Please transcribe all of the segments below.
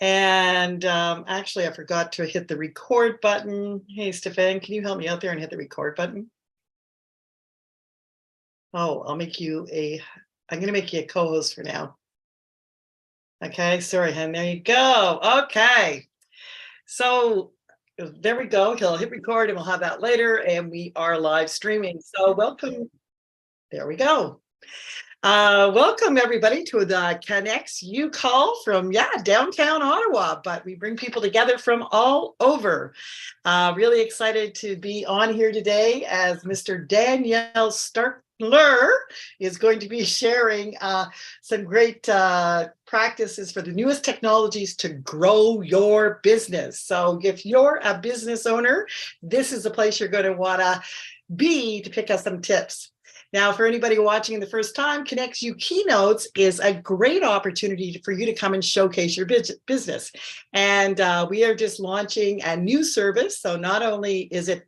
And actually, I forgot to hit the record button. Hey, Stefan, can you help me out there and hit the record button? Oh, I'm going to make you a co-host for now. Okay, sorry, hon. There you go. Okay. So there we go. He'll hit record and we'll have that later. And we are live streaming. So welcome. There we go. Welcome everybody to the Connects You call from downtown Ottawa, but we bring people together from all over. Really excited to be on here today as Mr. Danielle Starkler is going to be sharing some great practices for the newest technologies to grow your business. So if you're a business owner, this is the place you're going to want to be to pick up some tips. Now, for anybody watching the first time, Connects You Keynotes is a great opportunity for you to come and showcase your business. And we are just launching a new service. So not only is it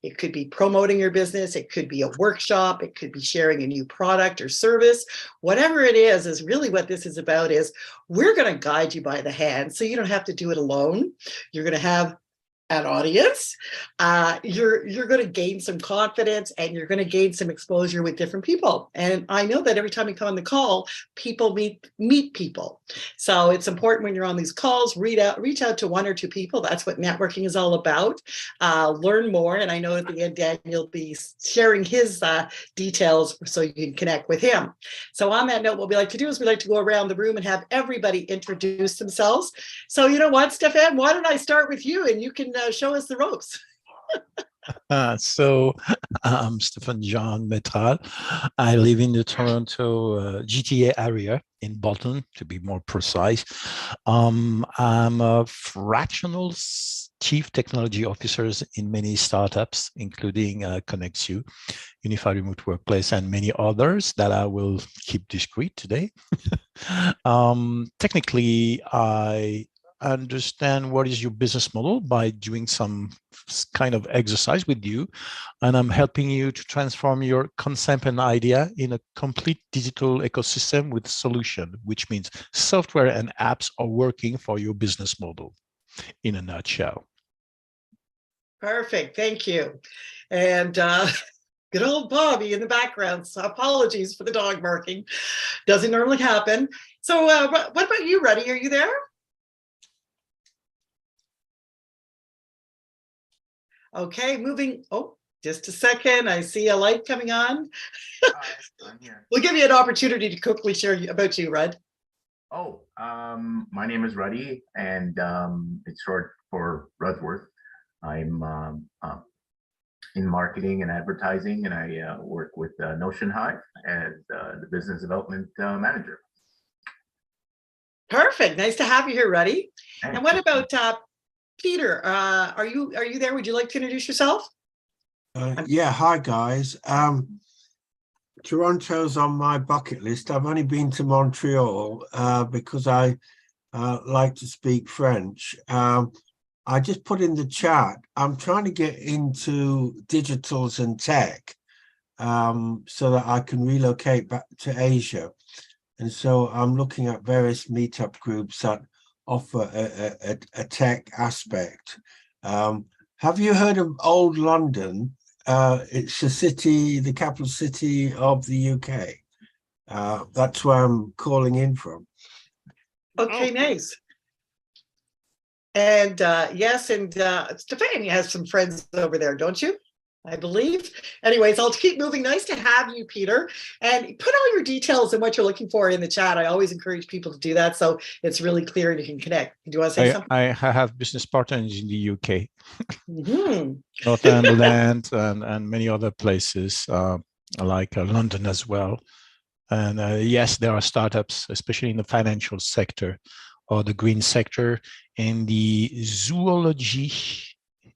it could be promoting your business, it could be a workshop, it could be sharing a new product or service. Whatever it is really what this is about is we're going to guide you by the hand so you don't have to do it alone. You're going to have an audience, you're going to gain some confidence and you're going to gain some exposure with different people. And I know that every time you come on the call, people meet people. So it's important when you're on these calls, reach out to one or two people. That's what networking is all about. Learn more. And I know at the end, Daniel will be sharing his details so you can connect with him. So on that note, what we like to do is we like to go around the room and have everybody introduce themselves. So you know what, Stefan, why don't I start with you and you can show us the ropes. So I'm Stefan Jean Metral. I live in the Toronto GTA area in Bolton, to be more precise. I'm a fractional chief technology officer in many startups, including Connects You, Unified Remote Workplace, and many others that I will keep discreet today. Technically, I understand what is your business model by doing some kind of exercise with you, and I'm helping you to transform your concept and idea in a complete digital ecosystem with solution, which means software and apps are working for your business model in a nutshell. Perfect, thank you. And good old Bobby in the background, so apologies for the dog barking. Doesn't normally happen. So what about you, Ruddy? Are you there? Okay, moving. Oh, just a second. I see a light coming on. I'm here. We'll give you an opportunity to quickly share about you, Rudd. Oh, my name is Ruddy, and it's short for Rudsworth. I'm in marketing and advertising, and I work with Notion Hive as the business development manager. Perfect. Nice to have you here, Ruddy. Thanks. And what about Peter? Are you there? Would you like to introduce yourself? Yeah, hi guys. Toronto's on my bucket list. I've only been to Montreal because I like to speak French. I just put in the chat, I'm trying to get into digitals and tech so that I can relocate back to Asia. And so I'm looking at various meetup groups that offer a tech aspect. Have you heard of Old London? It's the capital city of the UK. That's where I'm calling in from. Okay, nice. And yes, and Stefan, you have some friends over there, don't you? I believe. Anyways, I'll keep moving. Nice to have you, Peter. And put all your details and what you're looking for in the chat. I always encourage people to do that so it's really clear and you can connect. Do you want to say something? I have business partners in the UK, Mm-hmm. Northumberland, and many other places like London as well. And yes, there are startups, especially in the financial sector or the green sector, in the zoology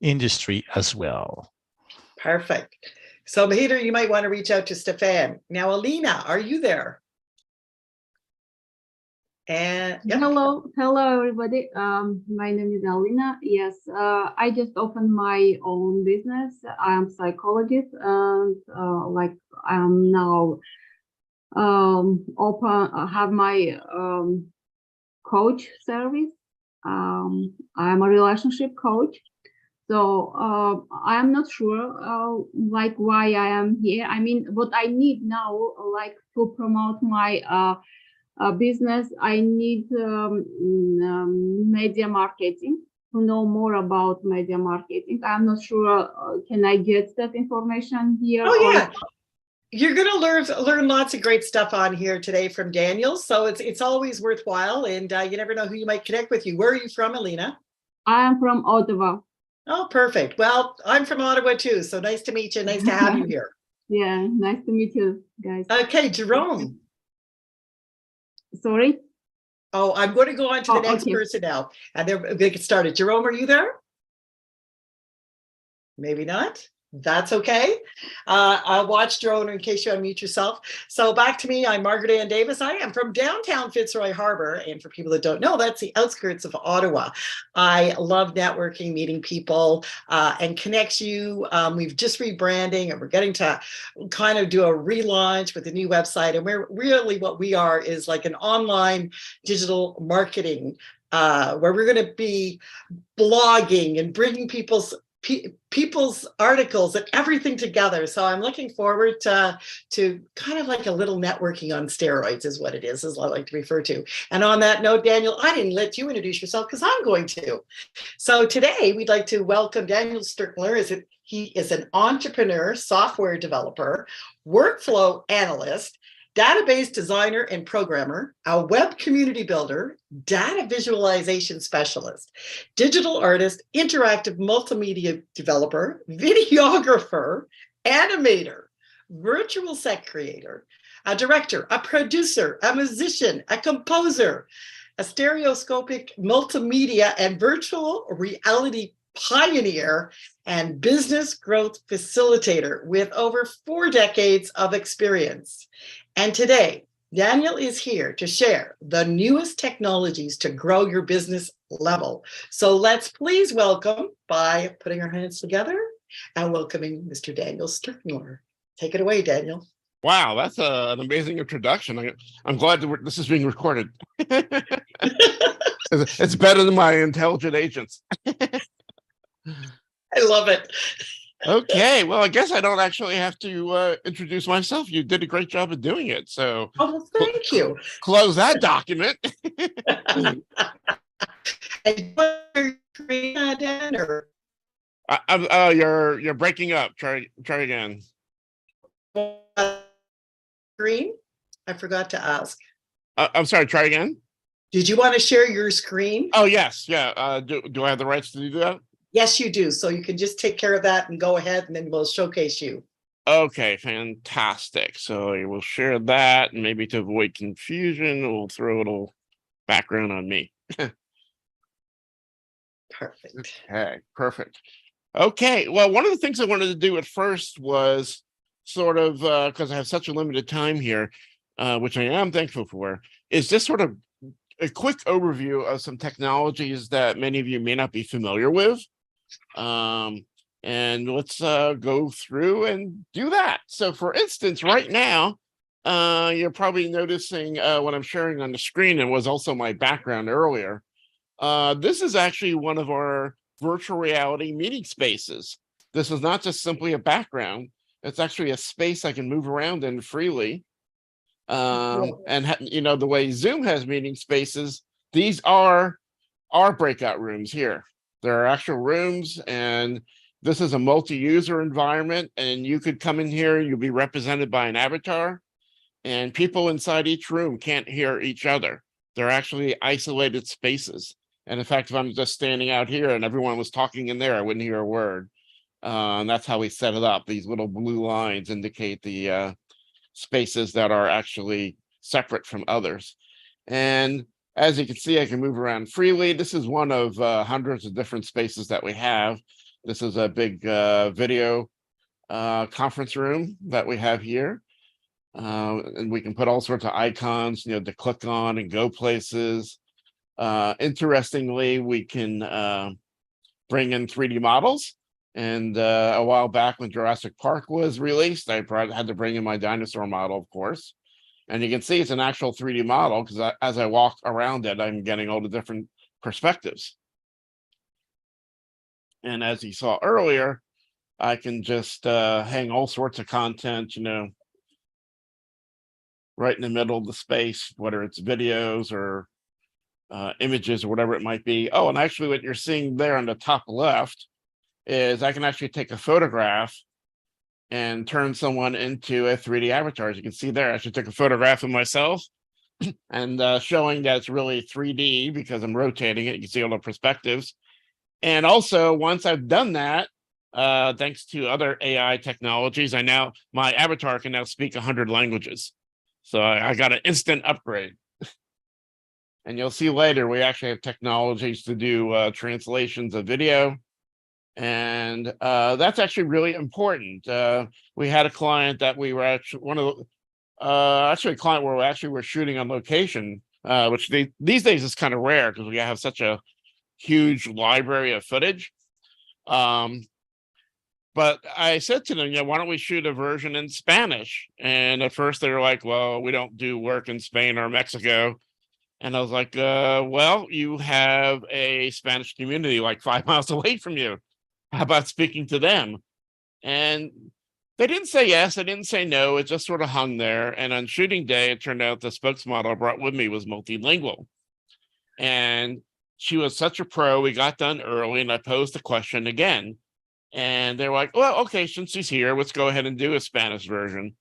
industry as well. Perfect. So Peter, you might want to reach out to Stefan. Now, Alina, are you there? And yep. Hello, everybody. My name is Alina. Yes, I just opened my own business. I'm a psychologist, and like I'm now have my coach service. I'm a relationship coach. So I'm not sure like why I am here. I mean, what I need now, like to promote my business, I need media marketing, to know more about media marketing. I'm not sure, can I get that information here? Oh yeah, you're going to learn lots of great stuff on here today from Daniel. So it's always worthwhile, and you never know who you might connect with you. Where are you from, Alina? I am from Ottawa. Oh, perfect. Well, I'm from Ottawa too, so nice to meet you. Nice to have you here. Yeah, nice to meet you guys. Okay, Jerome. Sorry? Oh, I'm going to go on to the next Okay. person now, and then we're going to get started. Jerome, are you there? Maybe not. That's okay. I'll watch Jerome in case you unmute yourself. So back to me. I'm Margaret Ann Davis. I am from downtown Fitzroy Harbor. And for people that don't know, that's the outskirts of Ottawa. I love networking, meeting people, and connects you. We've just rebranding, and we're getting to kind of do a relaunch with a new website. And we're really, what we are is like an online digital marketing, where we're going to be blogging and bringing people's articles and everything together. So I'm looking forward to kind of like a little networking on steroids is what it is, as I like to refer to. And on that note, Daniel, I didn't let you introduce yourself because I'm going to. So today we'd like to welcome Daniel Sturkler. He is an entrepreneur, software developer, workflow analyst, database designer and programmer, a web community builder, data visualization specialist, digital artist, interactive multimedia developer, videographer, animator, virtual set creator, a director, a producer, a musician, a composer, a stereoscopic multimedia and virtual reality pioneer, and business growth facilitator with over 4 decades of experience. And today, Daniel is here to share the newest technologies to grow your business level. So let's please welcome, by putting our hands together and welcoming Mr. Daniel Sturkler. Take it away, Daniel. Wow, that's an amazing introduction. I'm glad that this is being recorded. It's better than my intelligent agents. I love it. Okay, well, I guess I don't actually have to introduce myself. You did a great job of doing it. So, well, thank you. Close that document. You're breaking up. Try again. Screen? I forgot to ask. I'm sorry. Try again. Did you want to share your screen? Oh yes, yeah. Do I have the rights to do that? Yes, you do. So you can just take care of that and go ahead, and then we'll showcase you. Okay, fantastic. So we will share that, and maybe to avoid confusion, we'll throw a little background on me. Perfect. Okay, perfect. Okay, well, one of the things I wanted to do at first was sort of, because I have such a limited time here, which I am thankful for, is just sort of a quick overview of some technologies that many of you may not be familiar with. And let's go through and do that. So for instance, right now, you're probably noticing what I'm sharing on the screen, and was also my background earlier. This is actually one of our virtual reality meeting spaces. This is not just simply a background. It's actually a space I can move around in freely. And the way Zoom has meeting spaces, these are our breakout rooms here. There are actual rooms, and this is a multi-user environment, and you could come in here, you'll be represented by an avatar, and people inside each room can't hear each other. They're actually isolated spaces. And in fact, if I'm just standing out here and everyone was talking in there, I wouldn't hear a word. And that's how we set it up. These little blue lines indicate the spaces that are actually separate from others. And as you can see, I can move around freely. This is one of hundreds of different spaces that we have. This is a big video conference room that we have here. And we can put all sorts of icons, to click on and go places. Interestingly, we can bring in 3D models. And a while back when Jurassic Park was released, I had to bring in my dinosaur model, of course. And you can see it's an actual 3D model, because as I walk around it, I'm getting all the different perspectives. And as you saw earlier, I can just hang all sorts of content, you know, right in the middle of the space, whether it's videos or images or whatever it might be. Oh, and actually what you're seeing there on the top left is I can actually take a photograph and turn someone into a 3D avatar. As you can see there, I actually took a photograph of myself and showing that it's really 3D because I'm rotating it. You can see all the perspectives. And also, once I've done that, thanks to other AI technologies, my avatar can now speak 100 languages. So I got an instant upgrade. And you'll see later, we actually have technologies to do translations of video. And that's actually really important. We had a client that we were actually a client where we were shooting on location, which these days is kind of rare because we have such a huge library of footage. But I said to them, you know, why don't we shoot a version in Spanish? And at first they were like, well, we don't do work in Spain or Mexico. And I was like, well, you have a Spanish community like 5 miles away from you. How about speaking to them? And they didn't say yes, they didn't say no. It just sort of hung there. And on shooting day, it turned out the spokesmodel I brought with me was multilingual. And she was such a pro. We got done early and I posed the question again. And they were like, well, okay, since he's here, let's go ahead and do a Spanish version.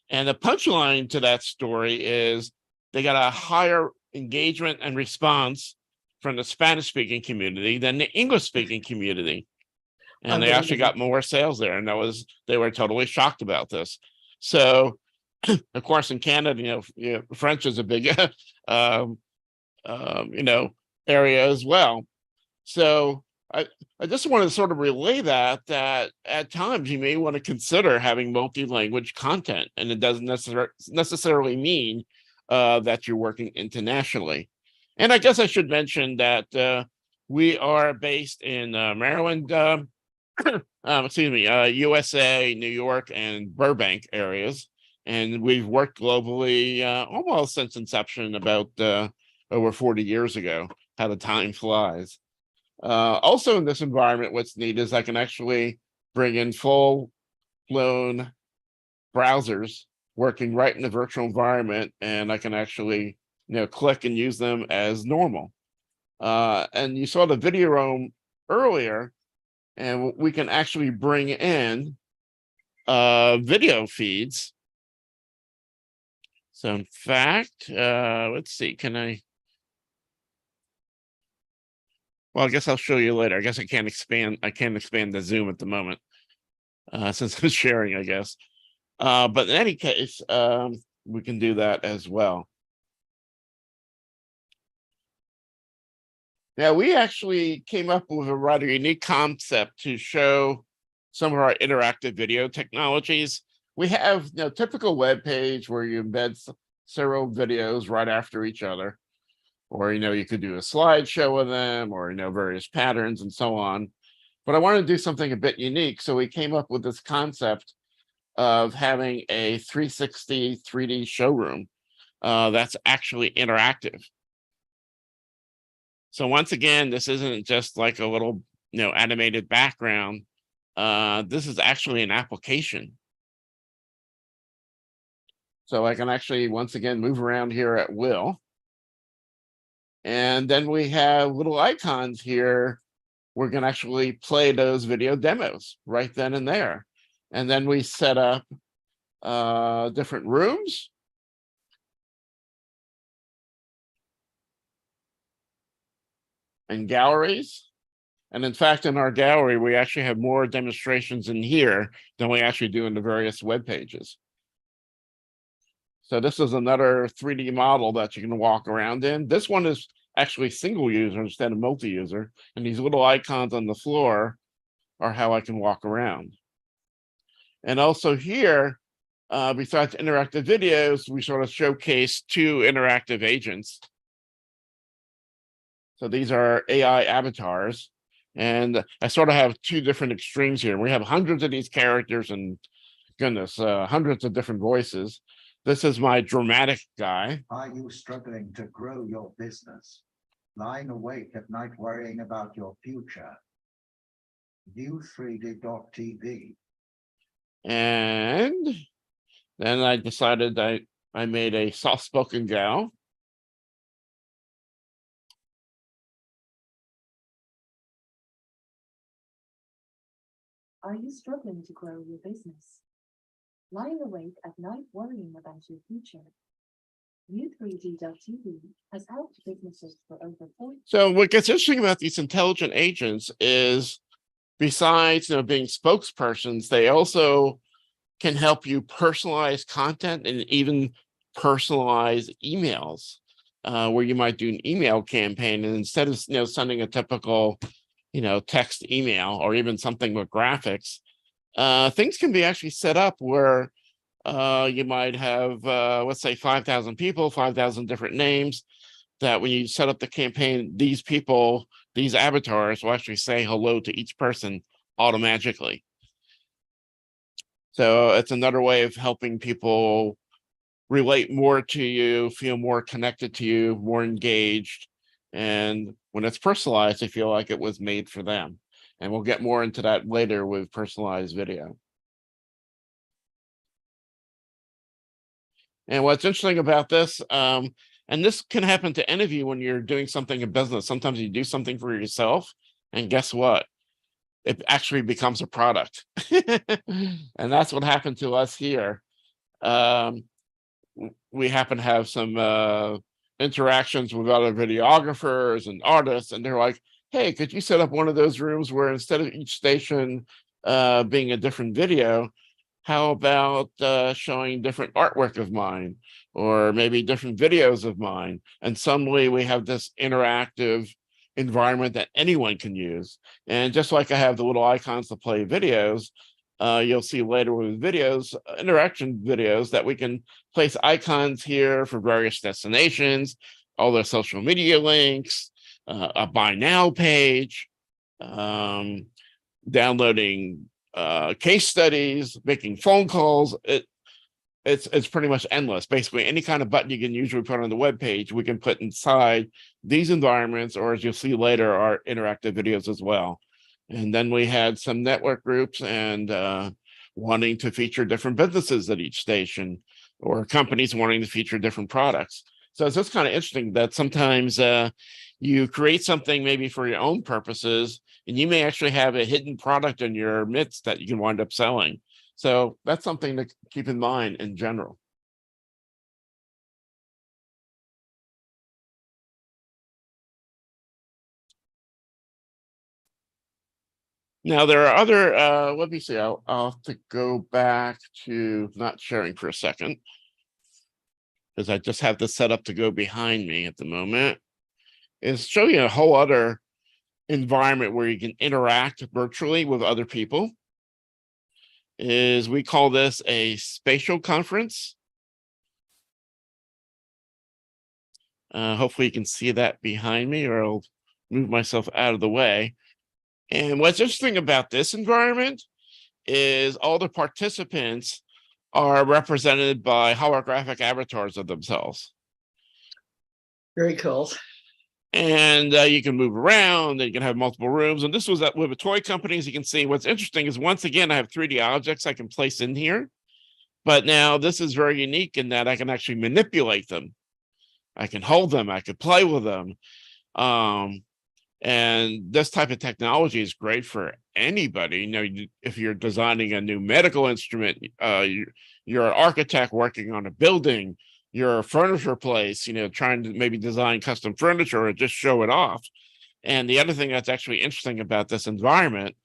And the punchline to that story is they got a higher engagement and response from the Spanish speaking community than the English speaking community. And they actually got more sales there. And they were totally shocked about this. So, of course, in Canada, you know French is a big, area as well. So I just want to sort of relay that at times you may want to consider having multi-language content, and it doesn't necessarily mean that you're working internationally. And I guess I should mention that we are based in Maryland, USA, New York, and Burbank areas. And we've worked globally almost since inception about over 40 years ago. How the time flies. Also in this environment, what's neat is I can actually bring in full-blown browsers working right in the virtual environment, and I can actually click and use them as normal. And you saw the video room earlier, and we can actually bring in video feeds. So in fact, let's see, well, I guess I'll show you later. I guess I can't expand the Zoom at the moment, since I'm sharing, I guess. But in any case, we can do that as well. Now, we actually came up with a rather unique concept to show some of our interactive video technologies. We have typical web page where you embed several videos right after each other. Or, you could do a slideshow of them or, various patterns and so on. But I wanted to do something a bit unique. So we came up with this concept of having a 360 3D showroom that's actually interactive. So once again, this isn't just like a little, animated background. This is actually an application. So I can actually, once again, move around here at will. And then we have little icons here. We're going to actually play those video demos right then and there. And then we set up different rooms. And galleries. And in fact, in our gallery, we actually have more demonstrations in here than we actually do in the various web pages. So this is another 3D model that you can walk around in. This one is actually single user instead of multi-user. And these little icons on the floor are how I can walk around. And also here, besides interactive videos, we sort of showcase 2 interactive agents. So these are AI avatars. And I sort of have 2 different extremes here. We have hundreds of these characters and goodness, hundreds of different voices. This is my dramatic guy. Are you struggling to grow your business? lying awake at night worrying about your future. View3D.tv. And then I decided I made a soft-spoken gal. Are you struggling to grow your business? Lying awake at night worrying about your future? View3D.tv has helped businesses for over 40. So what gets interesting about these intelligent agents is, besides being spokespersons, they also can help you personalize content and even personalize emails, where you might do an email campaign, and instead of sending a typical text email or even something with graphics, things can be actually set up where you might have let's say 5,000 people, 5,000 different names, that when you set up the campaign, these people, these avatars will actually say hello to each person automatically. So it's another way of helping people relate more to you, feel more connected to you, more engaged. And when it's personalized, they feel like it was made for them. And we'll get more into that later with personalized video. And what's interesting about this, and this can happen to any of you when you're doing something in business. Sometimes you do something for yourself, and guess what? It actually becomes a product. And that's what happened to us here. We happen to have some interactions with other videographers and artists, and they're like, hey, could you set up one of those rooms where instead of each station being a different video, how about showing different artwork of mine, or maybe different videos of mine? And suddenly we have this interactive environment that anyone can use. And just like I have the little icons to play videos, you'll see later with videos, interaction videos, that we can place icons here for various destinations, all their social media links, a buy now page, downloading case studies, making phone calls. It's pretty much endless. Basically, any kind of button you can usually put on the web page, we can put inside these environments, or as you'll see later, our interactive videos as well. And then we had some network groups and wanting to feature different businesses at each station, or companies wanting to feature different products. So it's just kind of interesting that sometimes you create something maybe for your own purposes, and you may actually have a hidden product in your midst that you can wind up selling. So that's something to keep in mind in general. Now there are other, let me see, I'll have to go back to not sharing for a second, because I just have this set up to go behind me at the moment, is show you a whole other environment where you can interact virtually with other people. We call this a spatial conference. Hopefully you can see that behind me, or I'll move myself out of the way. And what's interesting about this environment is all the participants are represented by holographic avatars of themselves. Very cool. And you can move around, and you can have multiple rooms. And this was with a toy company. As you can see, what's interesting is, once again, I have 3D objects I can place in here. But now this is very unique in that I can actually manipulate them. I can hold them. I can play with them. And this type of technology is great for anybody. If you're designing a new medical instrument, you're an architect working on a building, you're a furniture place, trying to maybe design custom furniture or just show it off. And the other thing that's actually interesting about this environment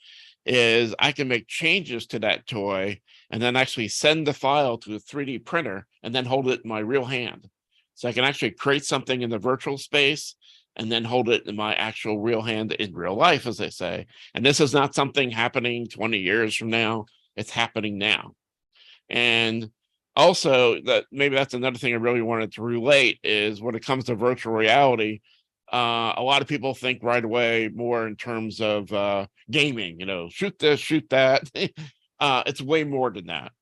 is I can make changes to that toy and then actually send the file to a 3D printer and then hold it in my real hand. So I can actually create something in the virtual space and then hold it in my actual real hand in real life, as they say. And this is not something happening 20 years from now. It's happening now. And also, maybe that's another thing I really wanted to relate, is when it comes to virtual reality, a lot of people think right away more in terms of gaming, shoot this, shoot that. It's way more than that.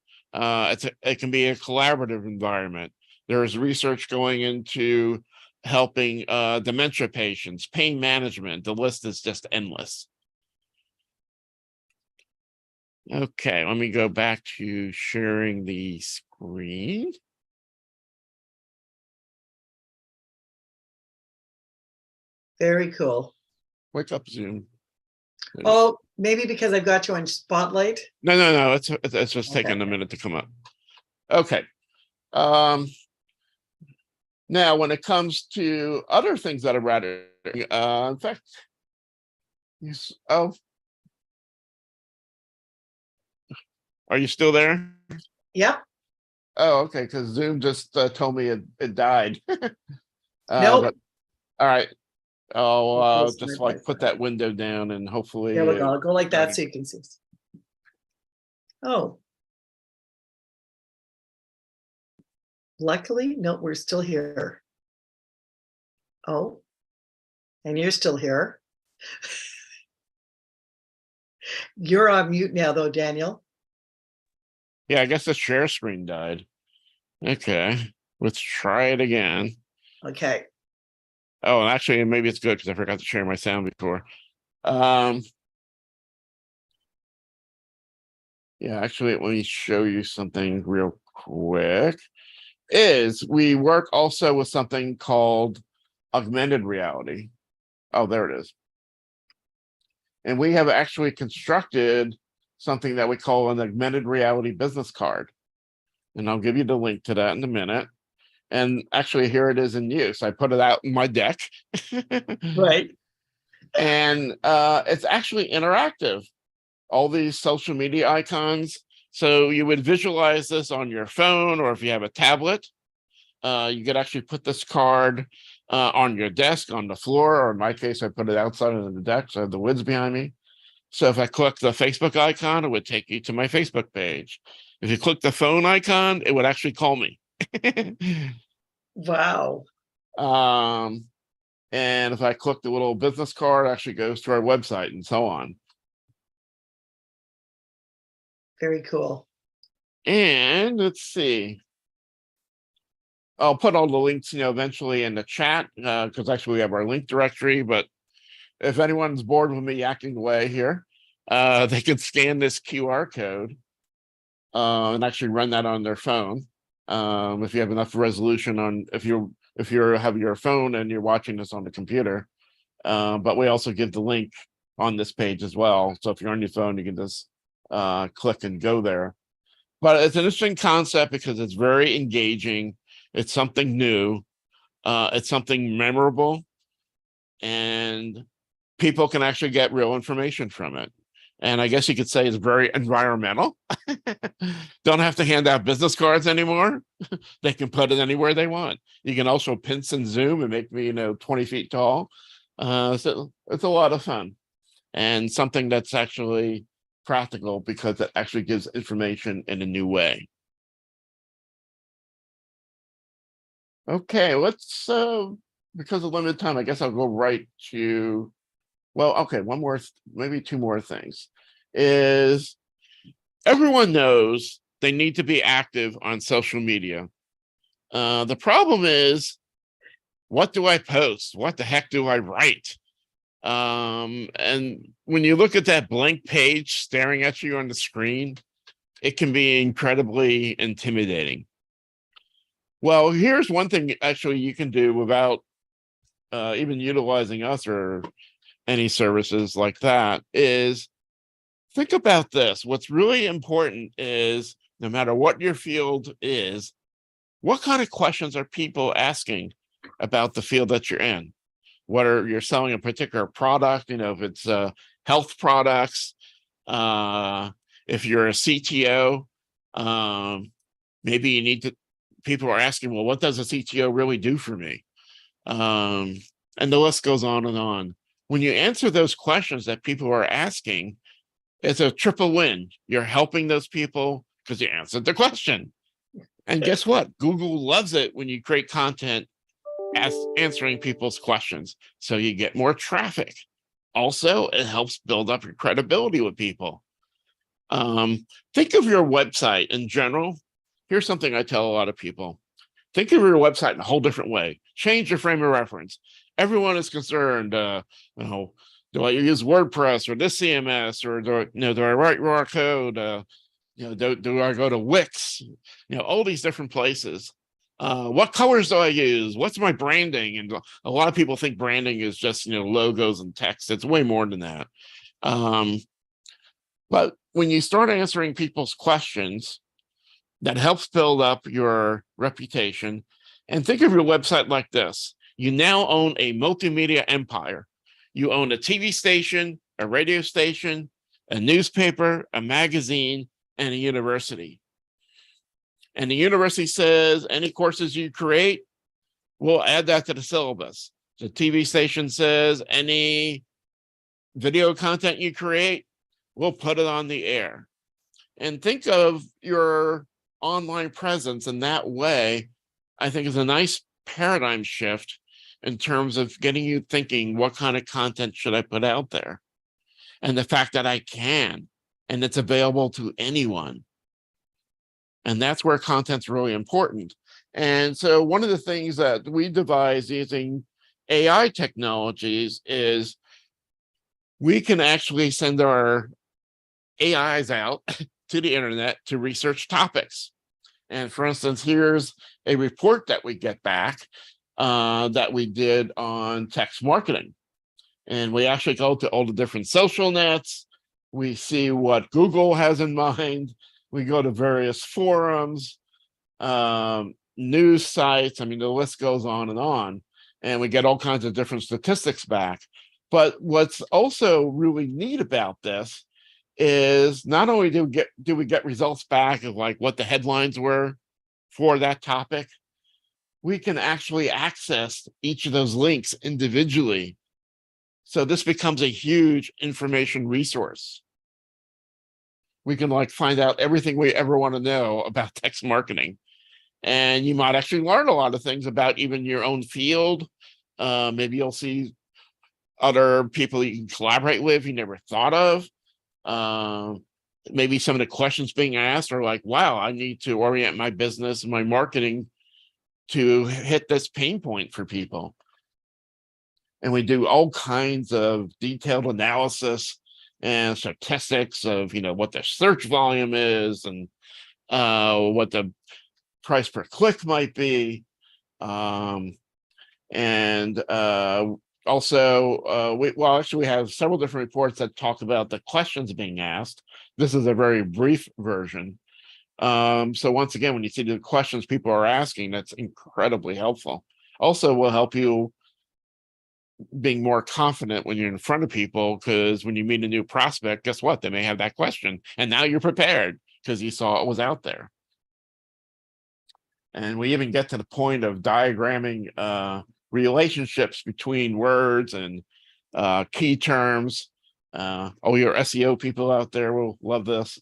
It can be a collaborative environment. There's research going into helping dementia patients, pain management. The list is just endless. Okay, let me go back to sharing the screen. Very cool. Wake up, Zoom. Oh, maybe because I've got you on Spotlight. No. It's just taking a minute to come up. Okay. Now, when it comes to other things that are rather, in fact, oh, are you still there? Yep. Oh, okay, because Zoom just told me it died. Nope. But, all right. I'll Close just my like put Wi-Fi. that window down and hopefully. There we go. I'll go like that so you can see. Oh. Luckily, no, we're still here. Oh. And you're still here. You're on mute now, though, Daniel. Yeah, I guess the share screen died. Okay, let's try it again. Okay. Oh, and actually, maybe it's good because I forgot to share my sound before. Yeah, actually, let me show you something real quick. We work also with something called augmented reality. Oh, there it is. And we have actually constructed something that we call an augmented reality business card. And I'll give you the link to that in a minute. And actually, here it is in use. I put it out in my deck. Right. And it's actually interactive. All these social media icons. So you would visualize this on your phone, or if you have a tablet, you could actually put this card on your desk, on the floor, or in my case, I put it outside of the deck, so I have the woods behind me. So if I click the Facebook icon, it would take you to my Facebook page. If you click the phone icon, it would actually call me. Wow. And if I click the little business card, it actually goes to our website and so on. Very cool. And let's see. I'll put all the links, eventually in the chat, because actually we have our link directory. But if anyone's bored with me yakking away here, they can scan this QR code and actually run that on their phone. If you have enough resolution on, if you have your phone and you're watching this on the computer. But we also give the link on this page as well. So if you're on your phone, you can just click and go there. But it's an interesting concept because it's very engaging. It's something new. It's something memorable. And people can actually get real information from it. And I guess you could say it's very environmental. Don't have to hand out business cards anymore. They can put it anywhere they want. You can also pinch and zoom and make me, 20 feet tall. So it's a lot of fun and something that's actually practical because it actually gives information in a new way. Okay, let's, because of limited time, I guess I'll go right to, well, okay, one more, maybe two more things. Is everyone knows they need to be active on social media. The problem is, what do I post? What the heck do I write? And when you look at that blank page staring at you on the screen, it can be incredibly intimidating. Well, here's one thing actually you can do without even utilizing us or any services like that is think about this. What's really important is no matter what your field is, what kind of questions are people asking about the field that you're in? Whether you're selling a particular product, if it's health products, if you're a CTO, maybe you need to, people are asking, well, what does a CTO really do for me? And the list goes on and on. When you answer those questions that people are asking, it's a triple win. You're helping those people because you answered the question. And guess what? Google loves it when you create content answering people's questions. So you get more traffic. Also, it helps build up your credibility with people. Think of your website in general. Here's something I tell a lot of people. Think of your website in a whole different way. change your frame of reference. Everyone is concerned, you know, do I use WordPress or this CMS, or do I write raw code? You know, do I go to Wix? You know, all these different places. What colors do I use? What's my branding? And a lot of people think branding is just, you know, logos and text. It's way more than that. But when you start answering people's questions, that helps build up your reputation. And think of your website like this. You now own a multimedia empire. You own a TV station, a radio station, a newspaper, a magazine, and a university. And the university says any courses you create, we'll add that to the syllabus. The TV station says any video content you create, we'll put it on the air. And think of your online presence in that way. I think is a nice paradigm shift in terms of getting you thinking, what kind of content should I put out there? And the fact that I can, and it's available to anyone. And that's where content's really important. And so one of the things that we devised using AI technologies is we can actually send our AIs out to the internet to research topics. And for instance, here's a report that we get back that we did on text marketing. And we actually go to all the different social nets. We see what Google has in mind. We go to various forums, news sites. I mean, the list goes on, and we get all kinds of different statistics back. But what's also really neat about this is not only do we get results back of like what the headlines were for that topic, we can actually access each of those links individually. So this becomes a huge information resource. We can like find out everything we ever want to know about text marketing. And you might actually learn a lot of things about even your own field. Maybe you'll see other people you can collaborate with you never thought of. Maybe some of the questions being asked are like, wow, I need to orient my business and my marketing to hit this pain point for people. And we do all kinds of detailed analysis and statistics of, you know, what the search volume is and what the price per click might be. Also, we have several different reports that talk about the questions being asked. This is a very brief version. So once again, when you see the questions people are asking, that's incredibly helpful. Also will help you being more confident when you're in front of people, because when you meet a new prospect, guess what? They may have that question. And now you're prepared because you saw it was out there. And we even get to the point of diagramming relationships between words and key terms. All your SEO people out there will love this.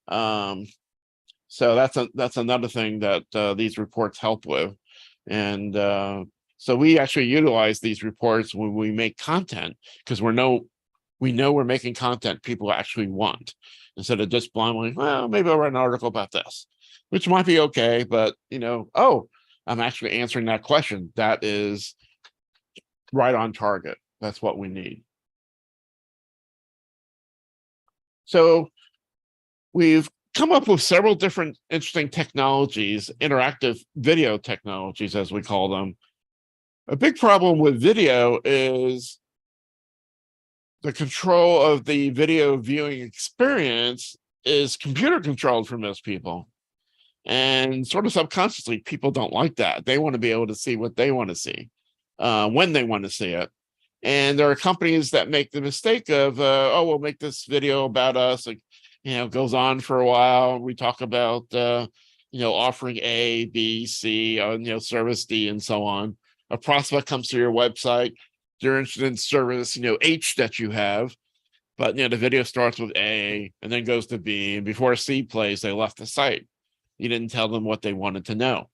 So that's another thing that these reports help with. And so we actually utilize these reports when we make content, because we know we're making content people actually want, instead of just blindly, well, maybe I'll write an article about this, which might be okay, but you know, oh, I'm actually answering that question. That is right on target. That's what we need. So we've come up with several different interesting technologies, interactive video technologies, as we call them. A big problem with video is the control of the video viewing experience is computer controlled for most people. And sort of subconsciously, people don't like that. They want to be able to see what they want to see, when they want to see it. And there are companies that make the mistake of, oh, we'll make this video about us. Like, you know, goes on for a while. We talk about, you know, offering A, B, C, you know, service D, and so on. A prospect comes to your website. They're interested in service, you know, H that you have. But, you know, the video starts with A and then goes to B. And before C plays, they left the site. You didn't tell them what they wanted to know.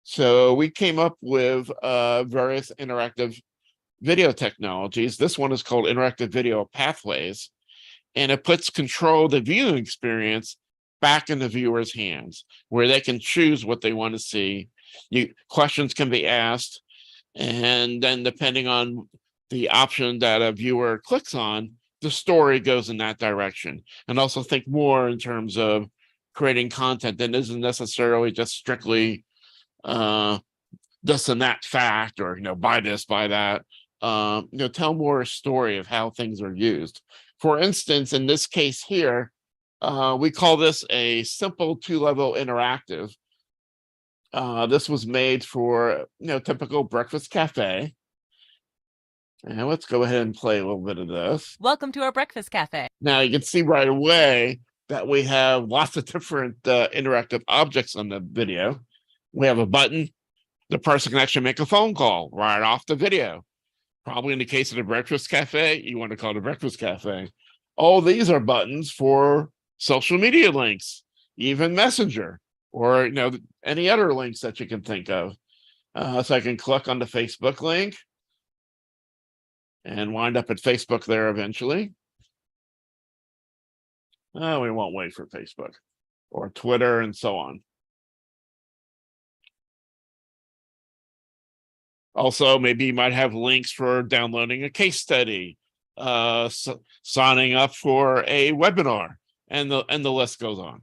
So we came up with various interactive video technologies. This one is called Interactive Video Pathways, and it puts control of the viewing experience back in the viewer's hands, where they can choose what they want to see. Questions can be asked. And then depending on the option that a viewer clicks on, the story goes in that direction. And also think more in terms of creating content that isn't necessarily just strictly this and that fact, or buy this, buy that. Tell more a story of how things are used. For instance, in this case here, we call this a simple 2-level interactive. This was made for typical breakfast cafe. And let's go ahead and play a little bit of this. Welcome to our breakfast cafe. Now you can see right away that we have lots of different interactive objects on the video. We have a button. The person can actually make a phone call right off the video. Probably in the case of the breakfast cafe, you want to call it a breakfast cafe. All these are buttons for social media links, even Messenger, or any other links that you can think of. So I can click on the Facebook link and wind up at Facebook there eventually. We won't wait for Facebook or Twitter and so on. Also, maybe you might have links for downloading a case study, signing up for a webinar, and the list goes on.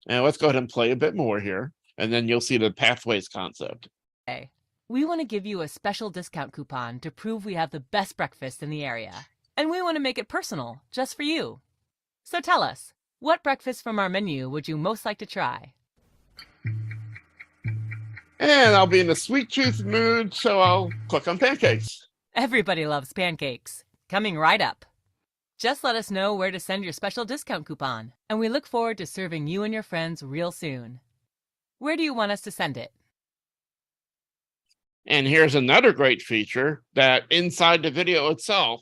And let's go ahead and play a bit more here, and then you'll see the pathways concept. Hey, we want to give you a special discount coupon to prove we have the best breakfast in the area. And we want to make it personal, just for you. So tell us, what breakfast from our menu would you most like to try? And I'll be in a sweet tooth mood, so I'll click on pancakes. Everybody loves pancakes. Coming right up. Just let us know where to send your special discount coupon, and we look forward to serving you and your friends real soon. Where do you want us to send it? And here's another great feature, that inside the video itself,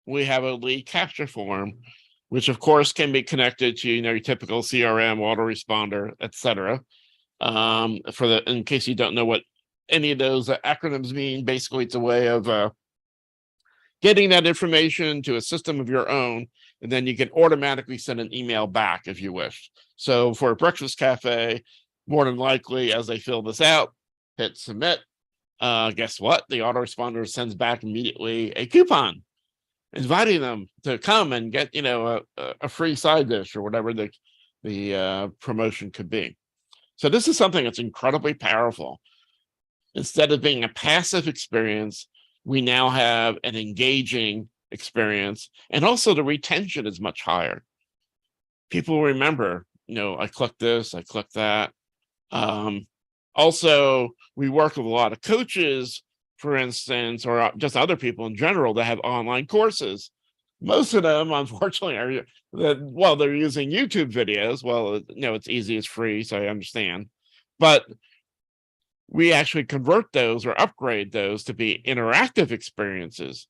we have a lead capture form, which of course can be connected to your typical CRM, autoresponder, etc. In case you don't know what any of those acronyms mean, basically it's a way of getting that information to a system of your own, and then you can automatically send an email back if you wish. So for a breakfast cafe, more than likely, as they fill this out, hit submit. Guess what? The autoresponder sends back immediately a coupon inviting them to come and get a free side dish or whatever the promotion could be. So this is something that's incredibly powerful. Instead of being a passive experience, we now have an engaging experience, and also the retention is much higher. People remember, I clicked this, I clicked that. Also, we work with a lot of coaches, for instance, or just other people in general that have online courses. Most of them, unfortunately, they're using YouTube videos. Well, it's easy, it's free, so I understand. But we actually convert those or upgrade those to be interactive experiences.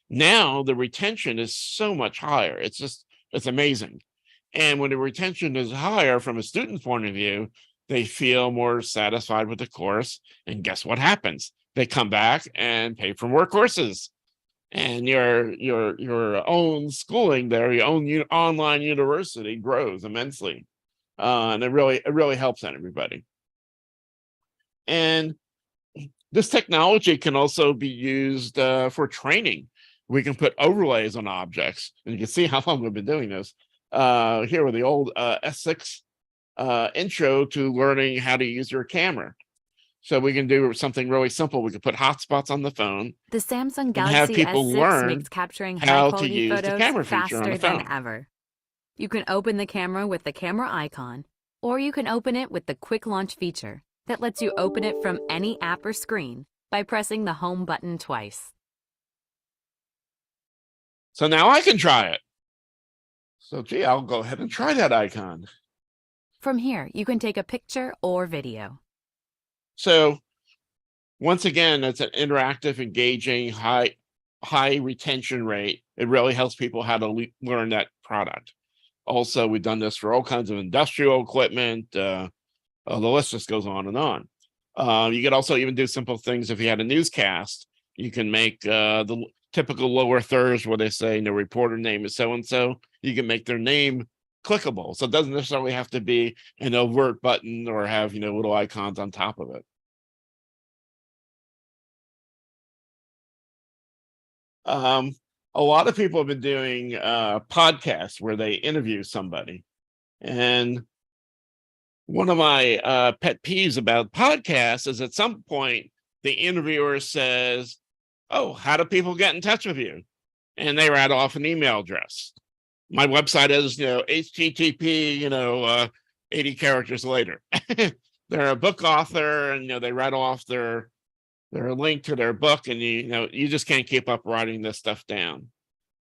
Now the retention is so much higher. It's amazing. And when the retention is higher from a student's point of view, they feel more satisfied with the course. And guess what happens? They come back and pay for more courses. And your own schooling there, your own online university grows immensely. And it really helps everybody. And this technology can also be used for training. We can put overlays on objects, and you can see how long we've been doing this. Here with the old S6 intro to learning how to use your camera. So we can do something really simple. We can put hotspots on the phone. The Samsung and have Galaxy people S6 learn makes capturing how to high-quality use the photos camera feature on faster the than phone. ever. You can open the camera with the camera icon, or you can open it with the quick launch feature that lets you open it from any app or screen by pressing the home button twice. So now I can try it. So gee, I'll go ahead and try that icon. From here, you can take a picture or video. So once again, it's an interactive, engaging, high retention rate. It really helps people how to learn that product. Also, we've done this for all kinds of industrial equipment. The list just goes on and on. You could also even do simple things. If you had a newscast, you can make the typical lower thirds where they say the reporter name is so-and-so. You can make their name clickable. So it doesn't necessarily have to be an overt button or have, little icons on top of it. A lot of people have been doing podcasts where they interview somebody. And one of my pet peeves about podcasts is at some point the interviewer says, "Oh, how do people get in touch with you?" And they rattle off an email address. My website is, HTTP, 80 characters later. They're a book author, and they rattle off their link to their book, and you just can't keep up writing this stuff down.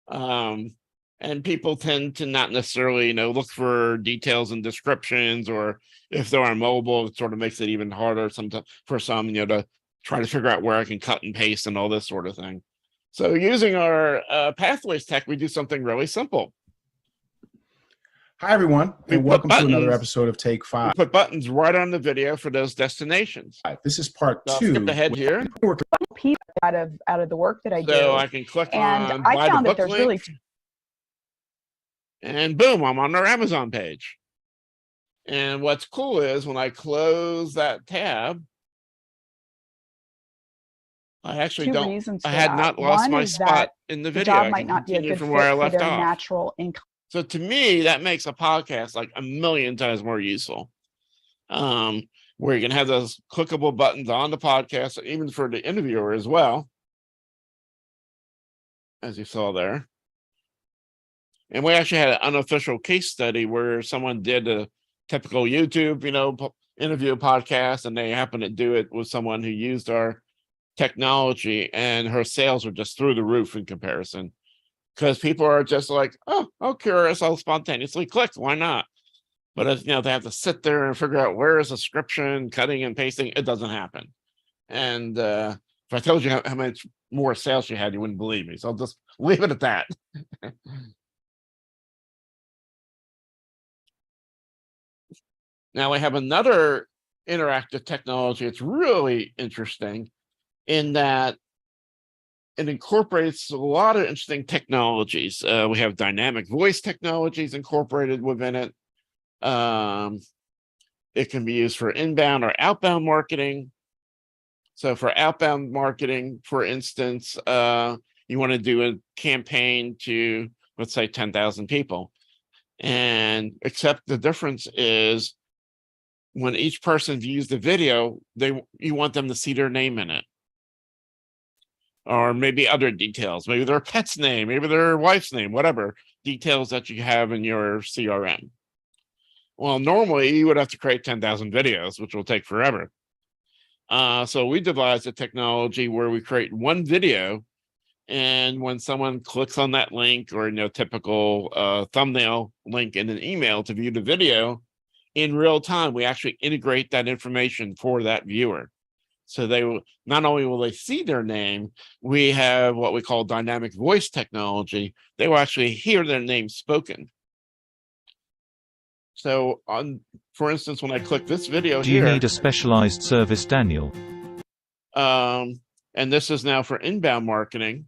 And people tend to not necessarily, look for details and descriptions, or if they're on mobile, it sort of makes it even harder sometimes for some, to try to figure out where I can cut and paste and all this sort of thing. So using our Pathways tech, we do something really simple. Hi, everyone, and welcome to another episode of Take 5. We put buttons right on the video for those destinations. This is part 2. Skip ahead here. Out of the work that I do. So I can click and on I buy found the that book there's link, and boom, I'm on their Amazon page. And what's cool is when I close that tab, I actually two don't. reasons I for had that. not lost One my is spot that in the the video. job I might can not be a continue good from fit where I for left their off. natural income. So to me, that makes a podcast like a million times more useful. Where you can have those clickable buttons on the podcast, even for the interviewer as well, as you saw there. And we actually had an unofficial case study where someone did a typical YouTube, interview podcast, and they happened to do it with someone who used our technology, and her sales were just through the roof in comparison. Because people are just like, oh, curious, I'll spontaneously click. Why not? But if they have to sit there and figure out where is the description, cutting and pasting, it doesn't happen. And if I told you how much more sales you had, you wouldn't believe me. So I'll just leave it at that. Now we have another interactive technology. It's really interesting in that it incorporates a lot of interesting technologies. We have dynamic voice technologies incorporated within it. It can be used for inbound or outbound marketing. So for outbound marketing, for instance, you want to do a campaign to, let's say, 10,000 people. And except the difference is when each person views the video, you want them to see their name in it. Or maybe other details, maybe their pet's name, maybe their wife's name, whatever details that you have in your CRM. Well, normally you would have to create 10,000 videos, which will take forever. So we devised a technology where we create one video, and when someone clicks on that link or typical thumbnail link in an email to view the video, in real time, we actually integrate that information for that viewer. So they will not only will they see their name, we have what we call dynamic voice technology. They will actually hear their name spoken. So for instance, when I click this video Do you need a specialized service, Daniel? And this is now for inbound marketing.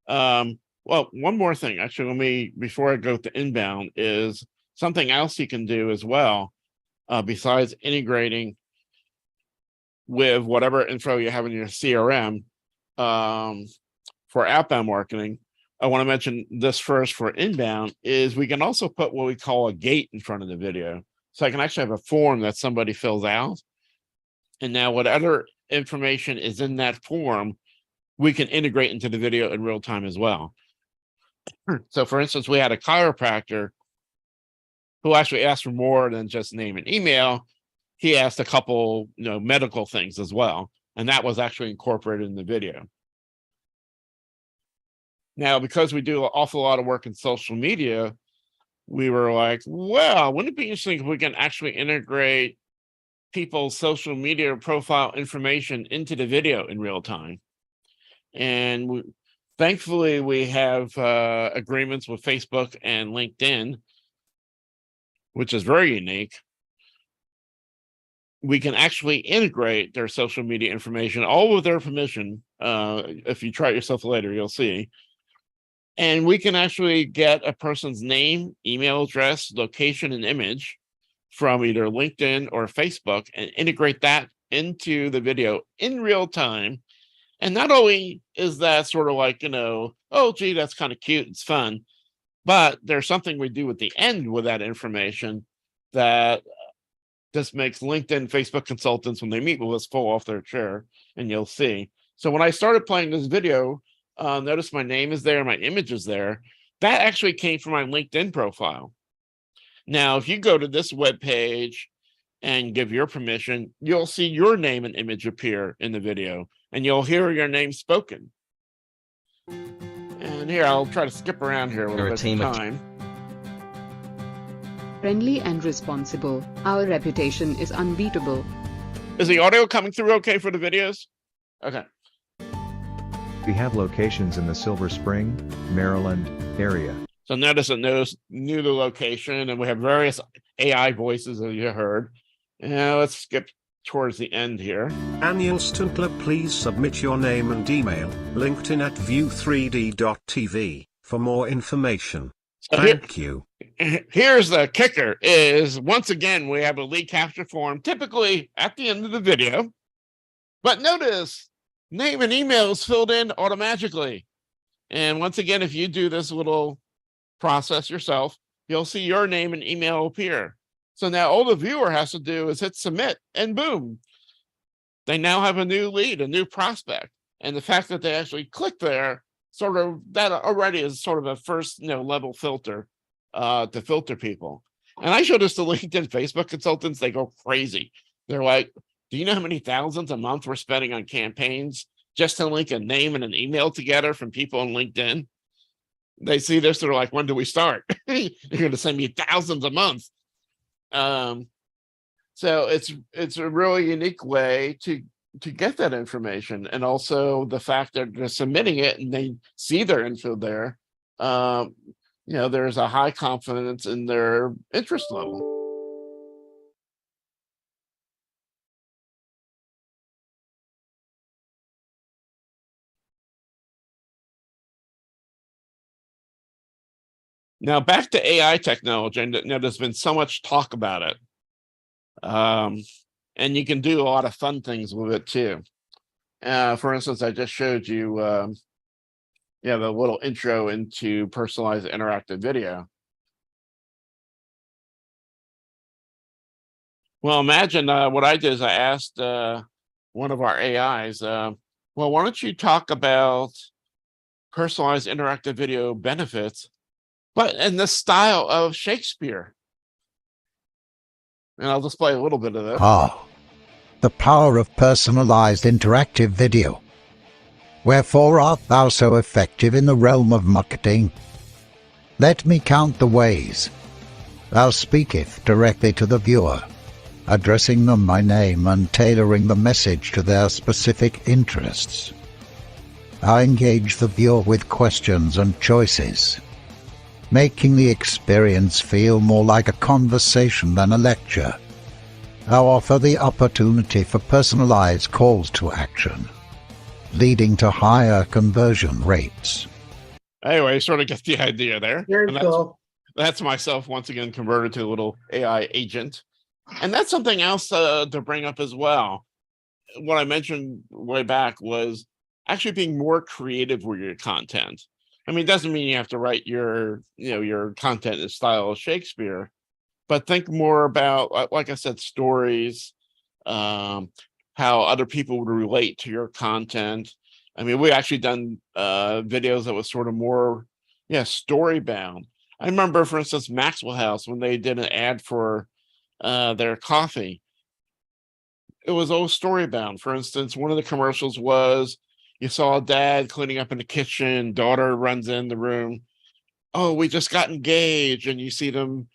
Well, one more thing, actually, before I go to inbound, is something else you can do as well, besides integrating with whatever info you have in your CRM for outbound marketing. I want to mention this first for inbound is we can also put what we call a gate in front of the video. So I can actually have a form that somebody fills out. And now whatever information is in that form, we can integrate into the video in real time as well. So for instance, we had a chiropractor who actually asked for more than just name and email. He asked a couple, medical things as well. And that was actually incorporated in the video. Now, because we do an awful lot of work in social media, we were like, well, wouldn't it be interesting if we can actually integrate people's social media profile information into the video in real time? And thankfully, we have agreements with Facebook and LinkedIn, which is very unique. We can actually integrate their social media information, all with their permission. If you try it yourself later, you'll see. And we can actually get a person's name, email address, location, and image from either LinkedIn or Facebook and integrate that into the video in real time. And not only is that sort of like, you know, oh, gee, that's kind of cute, it's fun, but there's something we do at the end with that information that just makes LinkedIn, Facebook consultants, when they meet with us, fall off their chair, and you'll see. So when I started playing this video, notice my name is there, my image is there. That actually came from my LinkedIn profile. Now, if you go to this web page and give your permission, you'll see your name and image appear in the video, and you'll hear your name spoken. And here, I'll try to skip around here a little bit of time. Friendly and responsible, our reputation is unbeatable. Is the audio coming through okay for the videos? Okay. We have locations in the Silver Spring, Maryland area. So notice it knew the location, and we have various AI voices that you heard. Now let's skip towards the end here. Annual Stuntler, please submit your name and email, LinkedIn at view3d.tv, for more information. So Thank you. Here's the kicker is, once again, we have a lead capture form, typically at the end of the video. But notice, name and email is filled in automatically. And once again, if you do this little process yourself, you'll see your name and email appear. So now all the viewer has to do is hit submit, and boom, they now have a new lead, a new prospect. And the fact that they actually click there, sort of, that already is sort of a first, level filter to filter people. And I show this to LinkedIn, Facebook consultants, they go crazy. They're like, do you know how many thousands a month we're spending on campaigns just to link a name and an email together from people on LinkedIn? They see this, they're like, when do we start? You're going to send me thousands a month. So it's a really unique way to get that information. And also the fact that they're submitting it and they see their info there, there's a high confidence in their interest level. Now back to AI technology, and there's been so much talk about it. And you can do a lot of fun things with it too. For instance, I just showed you the little intro into personalized interactive video. Well, imagine what I did is I asked one of our AIs, well, why don't you talk about personalized interactive video benefits, but in the style of Shakespeare? And I'll display a little bit of this. The power of personalized interactive video. Wherefore art thou so effective in the realm of marketing? Let me count the ways. Thou speaketh directly to the viewer, addressing them by name and tailoring the message to their specific interests. Thou engage the viewer with questions and choices, making the experience feel more like a conversation than a lecture. Thou offer the opportunity for personalized calls to action, leading to higher conversion rates. Anyway, sort of get the idea there. Very cool. That's myself once again converted to a little AI agent. And that's something else to bring up as well. What I mentioned way back was actually being more creative with your content. I mean, it doesn't mean you have to write your content in the style of Shakespeare, but think more about, like I said, stories, how other people would relate to your content. I mean, we actually done videos that was sort of more, story bound. I remember, for instance, Maxwell House, when they did an ad for their coffee, it was all story bound. For instance, one of the commercials was, you saw a dad cleaning up in the kitchen, daughter runs in the room. Oh, we just got engaged. And you see them,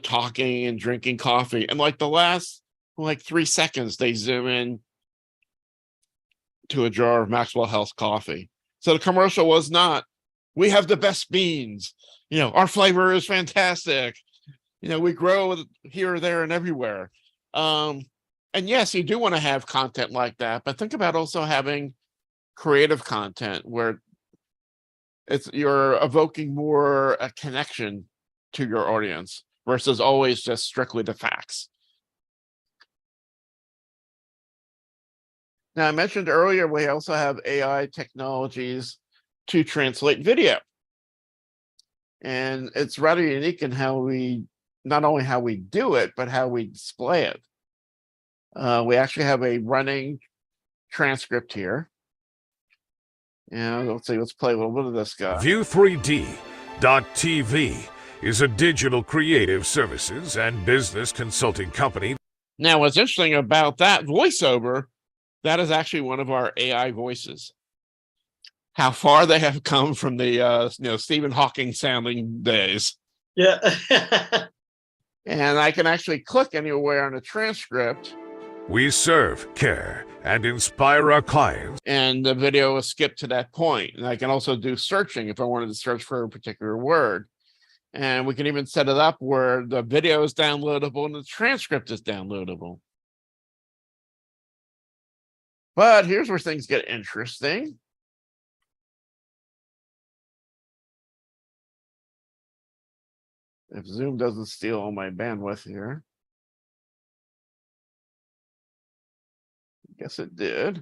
talking and drinking coffee. And like the last 3 seconds, they zoom in to a jar of Maxwell House coffee. So the commercial was not, we have the best beans. Our flavor is fantastic. We grow here, there, and everywhere. And yes, you do want to have content like that, but think about also having creative content where you're evoking more a connection to your audience versus always just strictly the facts. Now, I mentioned earlier, we also have AI technologies to translate video. And it's rather unique in how we, not only how we do it, but how we display it. We actually have a running transcript here. And let's see, let's play a little bit of this guy. View3D.tv is a digital creative services and business consulting company. Now, what's interesting about that voiceover, that is actually one of our AI voices. How far they have come from the Stephen Hawking sounding days. Yeah. And I can actually click anywhere on the transcript. We serve, care, and inspire our clients. And the video will skip to that point. And I can also do searching if I wanted to search for a particular word. And we can even set it up where the video is downloadable and the transcript is downloadable. But here's where things get interesting. If Zoom doesn't steal all my bandwidth here. Guess it did.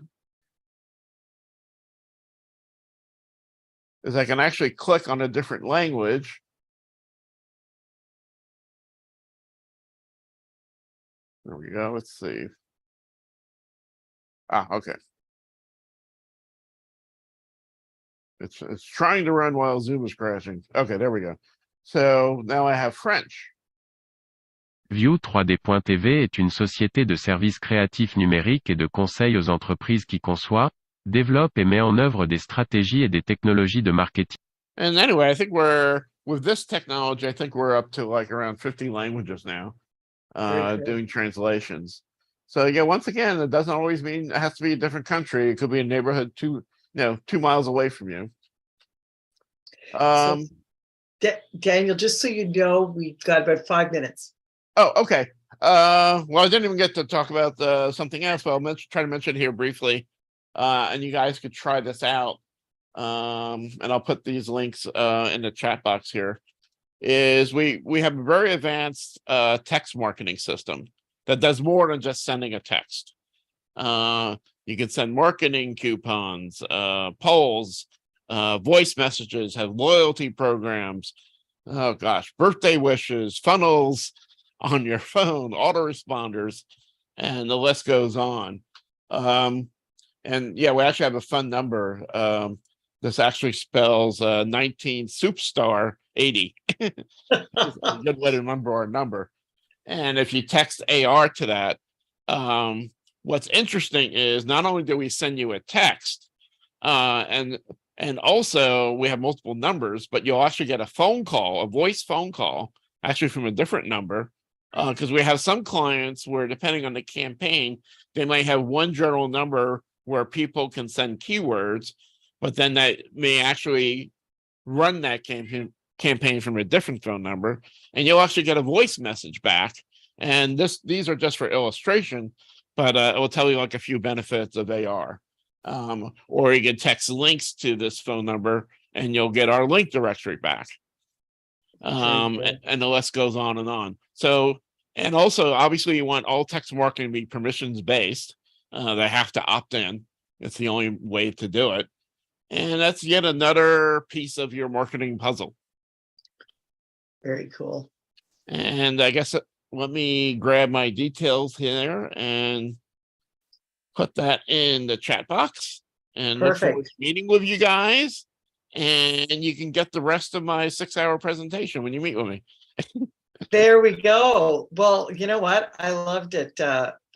Is I can actually click on a different language. There we go. Let's see. Ah, okay. It's trying to run while Zoom is crashing. Okay, there we go. So now I have French. View3D.tv est une société de services créatifs numériques et de conseil aux entreprises qui conçoit, développe et met en œuvre des stratégies et des technologies de marketing. And anyway, I think with this technology, I think we're up to like around 50 languages now, doing translations. So yeah, once again, it doesn't always mean it has to be a different country. It could be a neighborhood 2 miles away from you. Daniel, just so you know, we've got about 5 minutes. Oh, okay. Well, I didn't even get to talk about something else, but I'll try to mention it here briefly. And you guys could try this out. And I'll put these links in the chat box here. Is we have a very advanced text marketing system that does more than just sending a text. You can send marketing coupons, polls, voice messages, have loyalty programs. Oh gosh, birthday wishes, funnels on your phone, autoresponders, and the list goes on. And yeah, we actually have a fun number. This actually spells 19 Superstar 80. It's a good way to remember our number. And if you text AR to that, what's interesting is not only do we send you a text, and also we have multiple numbers, but you'll actually get a phone call, a voice phone call, actually from a different number. Because we have some clients where, depending on the campaign, they might have one general number where people can send keywords, but then that may actually run that campaign from a different phone number, and you'll actually get a voice message back. And these are just for illustration, but it will tell you like a few benefits of AR. Or you can text links to this phone number, and you'll get our link directory back. And the list goes on and on. So, and also, obviously, you want all text marketing to be permissions based. They have to opt in. It's the only way to do it. And that's yet another piece of your marketing puzzle. Very cool. And I guess let me grab my details here and put that in the chat box. And look forward to meeting with you guys. And you can get the rest of my 6-hour presentation when you meet with me. There we go. Well, you know what? I loved it.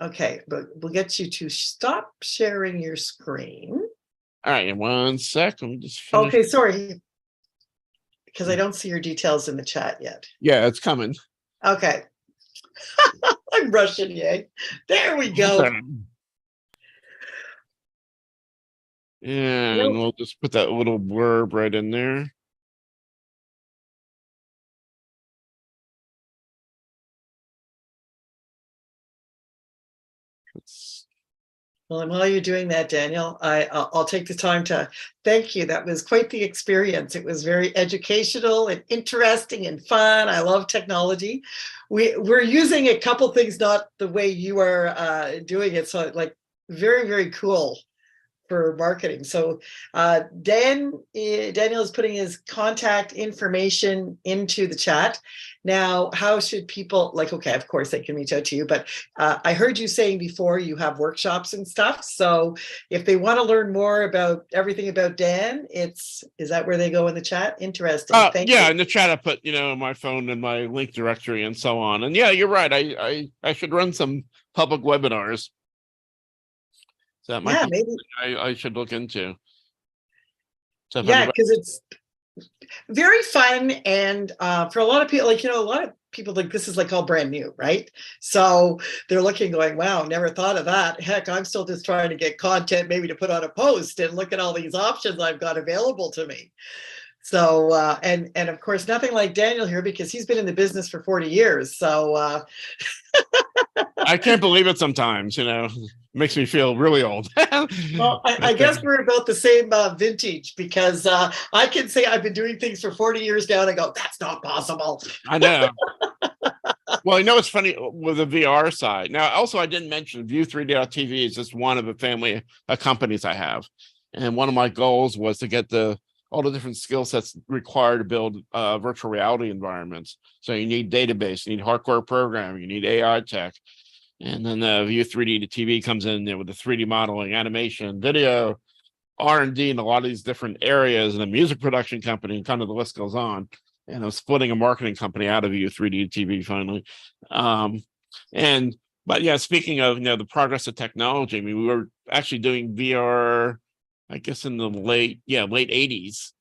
Okay, but we'll get you to stop sharing your screen. All right, in 1 sec. Let me just finish. Okay, sorry. Because I don't see your details in the chat yet. Yeah, it's coming. Okay. I'm rushing you. There we go. And we'll just put that little blurb right in there. Well, and while you're doing that, Daniel, I'll take the time to thank you. That was quite the experience. It was very educational and interesting and fun. I love technology. We're using a couple things, not the way you are doing it. So like very, very cool for marketing. So Daniel is putting his contact information into the chat. Now, how should people, like, okay, of course they can reach out to you, but I heard you saying before you have workshops and stuff. So if they want to learn more about everything about Dan, is that where they go in the chat? Interesting. Thank you. In the chat I put, my phone and my link directory and so on. And yeah, you're right. I should run some public webinars. So that might be maybe I should look into. So yeah, because it's very fun, and for a lot of people, like, a lot of people think this is like all brand new, right? So they're looking, going, wow, never thought of that. Heck, I'm still just trying to get content maybe to put on a post, and look at all these options I've got available to me. So and of course nothing like Daniel here, because he's been in the business for 40 years. So I can't believe it sometimes, it makes me feel really old. Well, I guess we're about the same vintage, because I can say I've been doing things for 40 years now, and I go, that's not possible. I know. Well, it's funny with the VR side. Now, also, I didn't mention View3D.tv is just one of the family of companies I have. And one of my goals was to get all the different skill sets required to build virtual reality environments. So you need database, you need hardware programming, you need AI tech. And then the View3D.tv comes in there with the 3D modeling, animation, video, R&D in a lot of these different areas, and a music production company, and kind of the list goes on. And I'm splitting a marketing company out of View3D.tv finally. But yeah, speaking of, the progress of technology, I mean, we were actually doing VR, I guess in the late 80s.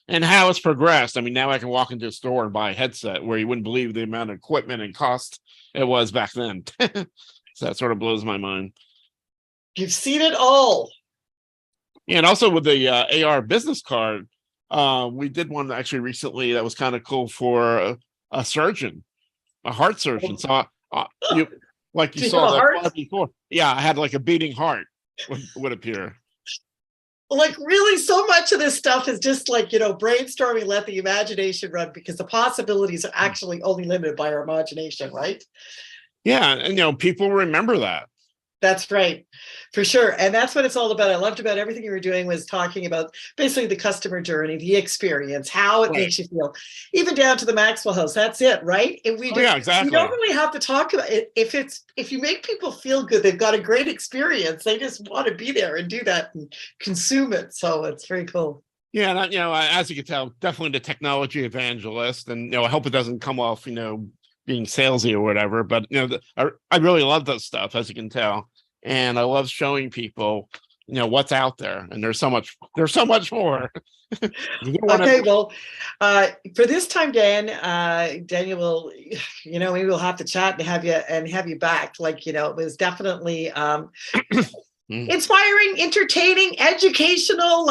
And how it's progressed. I mean, now I can walk into a store and buy a headset, where you wouldn't believe the amount of equipment and cost it was back then. So that sort of blows my mind. You've seen it all. Yeah, and also with the AR business card, we did one actually recently that was kind of cool for a surgeon, a heart surgeon. So you saw that before. Yeah, I had like a beating heart would appear. Like, really, so much of this stuff is just like, brainstorming, let the imagination run, because the possibilities are actually only limited by our imagination, right? Yeah, and people remember that. That's right, for sure. And that's what it's all about. I loved about everything you were doing was talking about basically the customer journey, the experience, how it makes you feel, even down to the Maxwell House. That's it, right? And exactly. You don't really have to talk about it. If you make people feel good, they've got a great experience. They just want to be there and do that and consume it. So it's very cool. Yeah, and as you can tell, definitely the technology evangelist, and I hope it doesn't come off, being salesy or whatever, but I really love that stuff, as you can tell, and I love showing people what's out there, and there's so much more. Okay, well, for this time, Daniel will, maybe we'll have to chat and have you back. Like, it was definitely inspiring, entertaining, educational,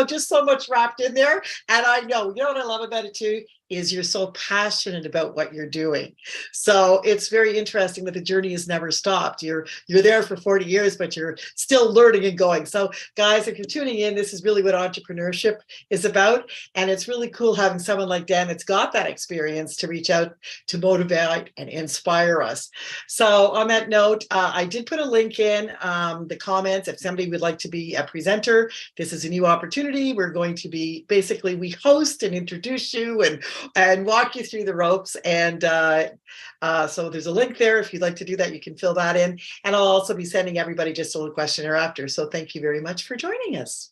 just so much wrapped in there. And I know, what I love about it too is you're so passionate about what you're doing. So it's very interesting that the journey has never stopped. You're there for 40 years, but you're still learning and going. So guys, if you're tuning in, this is really what entrepreneurship is about. And it's really cool having someone like Dan that's got that experience to reach out to motivate and inspire us. So on that note, I did put a link in the comments. If somebody would like to be a presenter, this is a new opportunity. We're going to be, basically, we host and introduce you and walk you through the ropes. And so there's a link there. If you'd like to do that, you can fill that in. And I'll also be sending everybody just a little questionnaire after. So thank you very much for joining us.